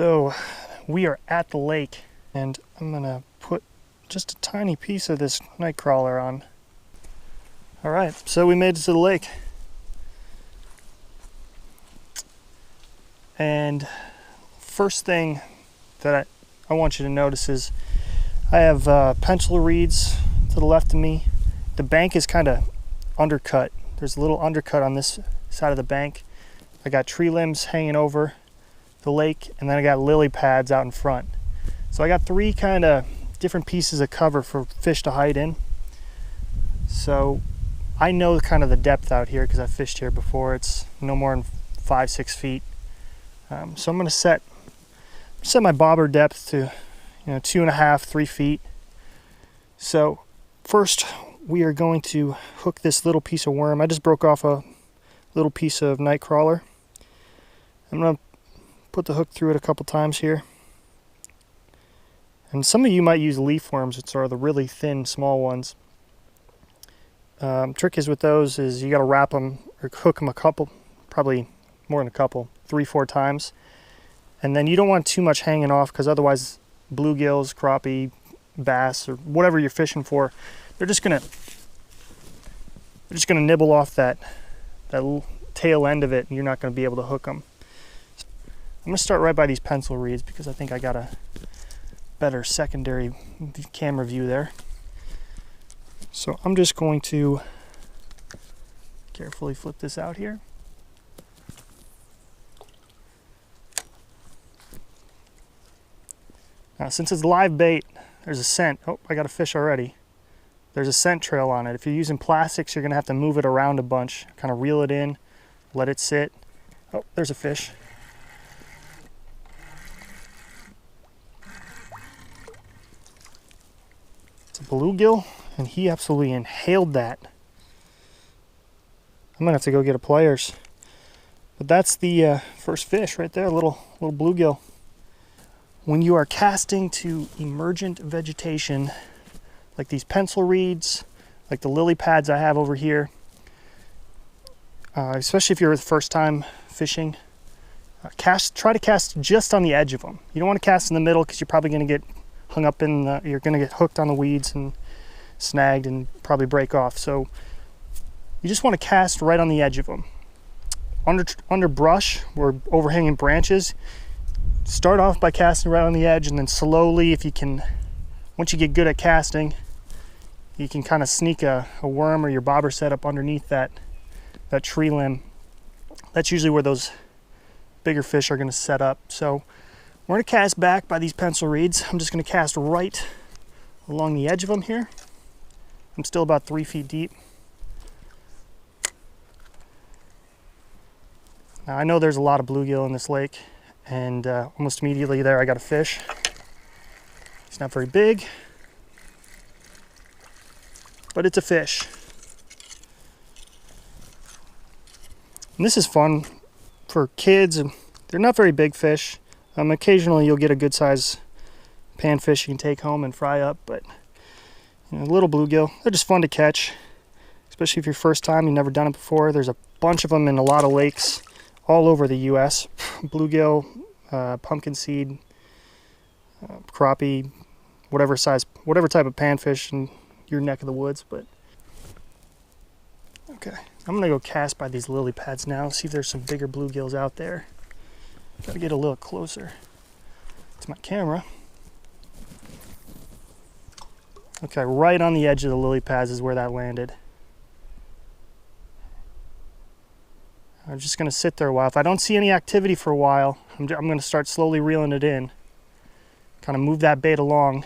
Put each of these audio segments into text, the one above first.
So we are at the lake, and I'm gonna put just a tiny piece of this night crawler on. All right, so we made it to the lake. And first thing that I want you to notice is I have pencil reeds to the left of me. The bank is kind of undercut. There's a little undercut on this side of the bank. I got tree limbs hanging over the lake, and then I got lily pads out in front. So I got three kind of different pieces of cover for fish to hide in. So I know kind of the depth out here because I've fished here before. It's no more than 5-6 feet. So I'm going to set my bobber depth to 2.5-3 feet. So first we are going to hook this little piece of worm. I just broke off a little piece of night crawler. I'm going to put the hook through it a couple times here. And some of you might use leaf worms, which are the really thin, small ones. Trick is with those is you got to wrap them or hook them a couple, probably more than a couple, 3-4 times. And then you don't want too much hanging off, because otherwise bluegills, crappie, bass, or whatever you're fishing for, they're just gonna nibble off that tail end of it, and you're not gonna be able to hook them. I'm gonna start right by these pencil reeds because I think I got a better secondary camera view there. So I'm just going to carefully flip this out here. Now, since it's live bait, there's a scent. Oh, I got a fish already. There's a scent trail on it. If you're using plastics, you're gonna have to move it around a bunch, kind of reel it in, let it sit. Oh, there's a fish. It's a bluegill, and he absolutely inhaled that. I'm gonna have to go get a pliers. But that's the first fish right there, little bluegill. When you are casting to emergent vegetation, like these pencil reeds, like the lily pads I have over here, especially if you're the first time fishing, try to cast just on the edge of them. You don't want to cast in the middle because you're probably going to get hung up you're going to get hooked on the weeds and snagged and probably break off. So you just want to cast right on the edge of them. Under brush or overhanging branches, start off by casting right on the edge, and then slowly, if you can, once you get good at casting, you can kind of sneak a worm or your bobber set up underneath that tree limb. That's usually where those bigger fish are going to set up. So we're going to cast back by these pencil reeds. I'm just going to cast right along the edge of them here. I'm still about 3 feet deep. Now I know there's a lot of bluegill in this lake, and almost immediately there I got a fish. He's not very big, but it's a fish. And this is fun for kids, and they're not very big fish. Occasionally you'll get a good size panfish you can take home and fry up, but little bluegill, they're just fun to catch, especially if you're first time, you've never done it before. There's a bunch of them in a lot of lakes all over the US. Bluegill, pumpkin seed, crappie, whatever type of panfish in your neck of the woods. But okay, I'm gonna go cast by these lily pads now, see if there's some bigger bluegills out there. Gotta get a little closer to my camera. Okay, right on the edge of the lily pads is where that landed. I'm just going to sit there a while. If I don't see any activity for a while, I'm going to start slowly reeling it in. Kind of move that bait along.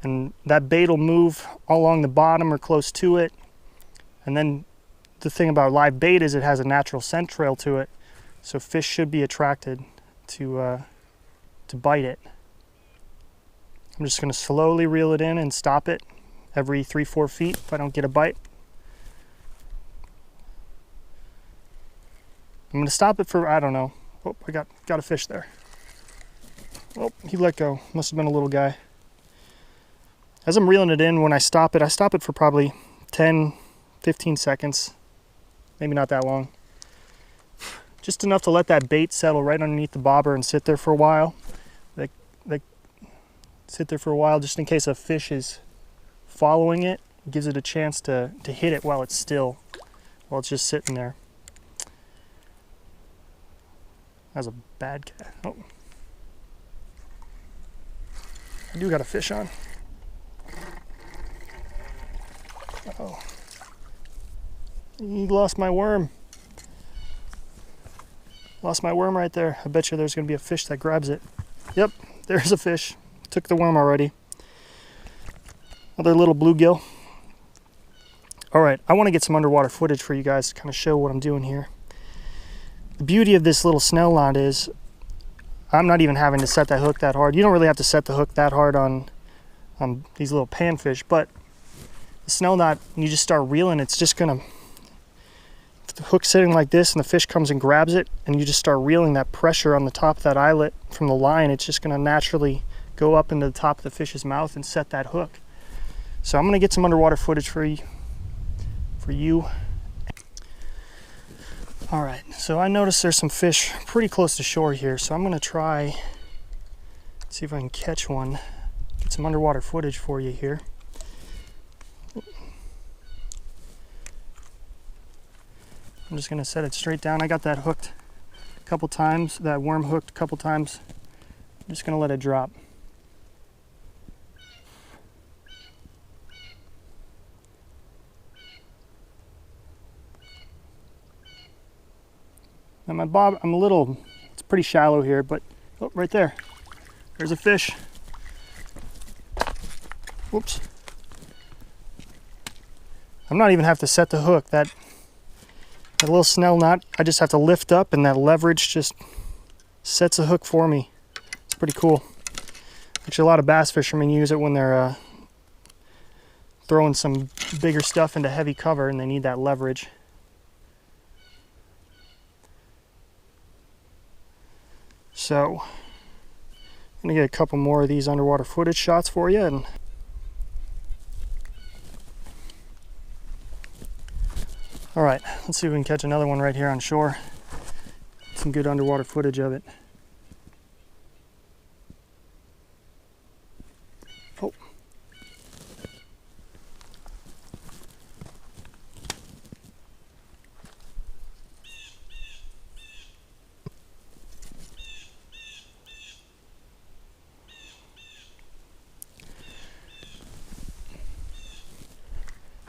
And that bait will move along the bottom or close to it. And then the thing about live bait is it has a natural scent trail to it. So fish should be attracted to bite it. I'm just going to slowly reel it in and stop it every 3-4 feet if I don't get a bite. I'm going to stop it for, I don't know. Oh, I got a fish there. Oh, he let go. Must have been a little guy. As I'm reeling it in, when I stop it for probably 10-15 seconds. Maybe not that long. just enough to let that bait settle right underneath the bobber and sit there for a while. Like sit there for a while just in case a fish is following it. It gives it a chance to hit it while it's still, while it's just sitting there. That's a bad cat. Oh. I do got a fish on. Oh. He lost my worm. Lost my worm right there. I bet you there's going to be a fish that grabs it. Yep, there's a fish. Took the worm already. Another little bluegill. All right, I want to get some underwater footage for you guys to kind of show what I'm doing here. The beauty of this little snell knot is I'm not even having to set that hook that hard. You don't really have to set the hook that hard on these little panfish, but the snell knot, when you just start reeling, it's just going to, the hook's sitting like this and the fish comes and grabs it and you just start reeling, that pressure on the top of that eyelet from the line, it's just going to naturally go up into the top of the fish's mouth and set that hook. So I'm going to get some underwater footage for you. All right, so I noticed there's some fish pretty close to shore here, so I'm going to try, see if I can catch one, get some underwater footage for you here. I'm just going to set it straight down. I got that hooked a couple times, that worm hooked a couple times. I'm just going to let it drop. Now my bob, I'm a little, it's pretty shallow here, but oh, right there, there's a fish. Whoops. I'm not even have to set the hook. That little snell knot, I just have to lift up and that leverage just sets a hook for me. It's pretty cool. Actually, a lot of bass fishermen use it when they're throwing some bigger stuff into heavy cover and they need that leverage. So, I'm gonna get a couple more of these underwater footage shots for you. And all right, let's see if we can catch another one right here on shore. Some good underwater footage of it. Oh.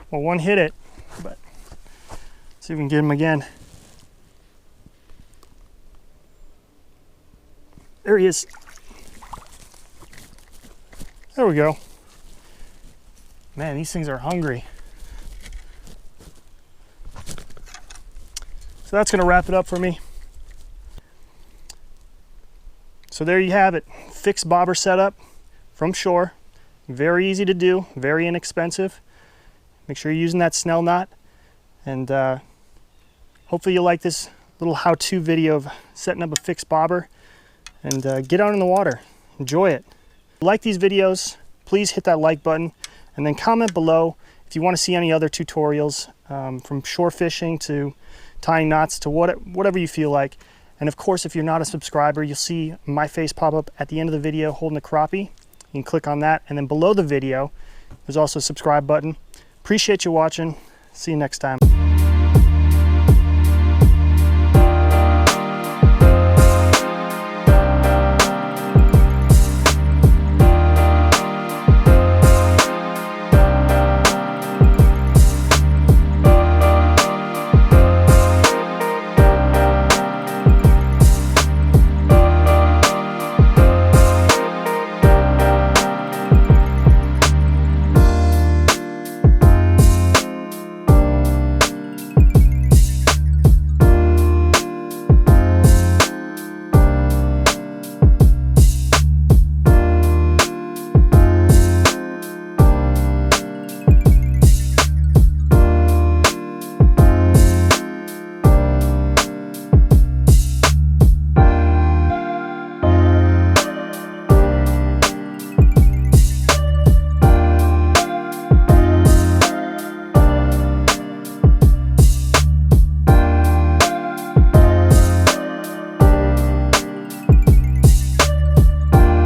Well, one hit it, but see if we can get him again. There he is. There we go. Man, these things are hungry. So that's going to wrap it up for me. So there you have it. Fixed bobber setup from shore. Very easy to do, very inexpensive. Make sure you're using that snell knot. And hopefully you like this little how-to video of setting up a fixed bobber. And get out in the water. Enjoy it. If you like these videos, please hit that like button. And then comment below if you want to see any other tutorials from shore fishing to tying knots to whatever you feel like. And of course, if you're not a subscriber, you'll see my face pop up at the end of the video holding a crappie. You can click on that. And then below the video, there's also a subscribe button. Appreciate you watching. See you next time.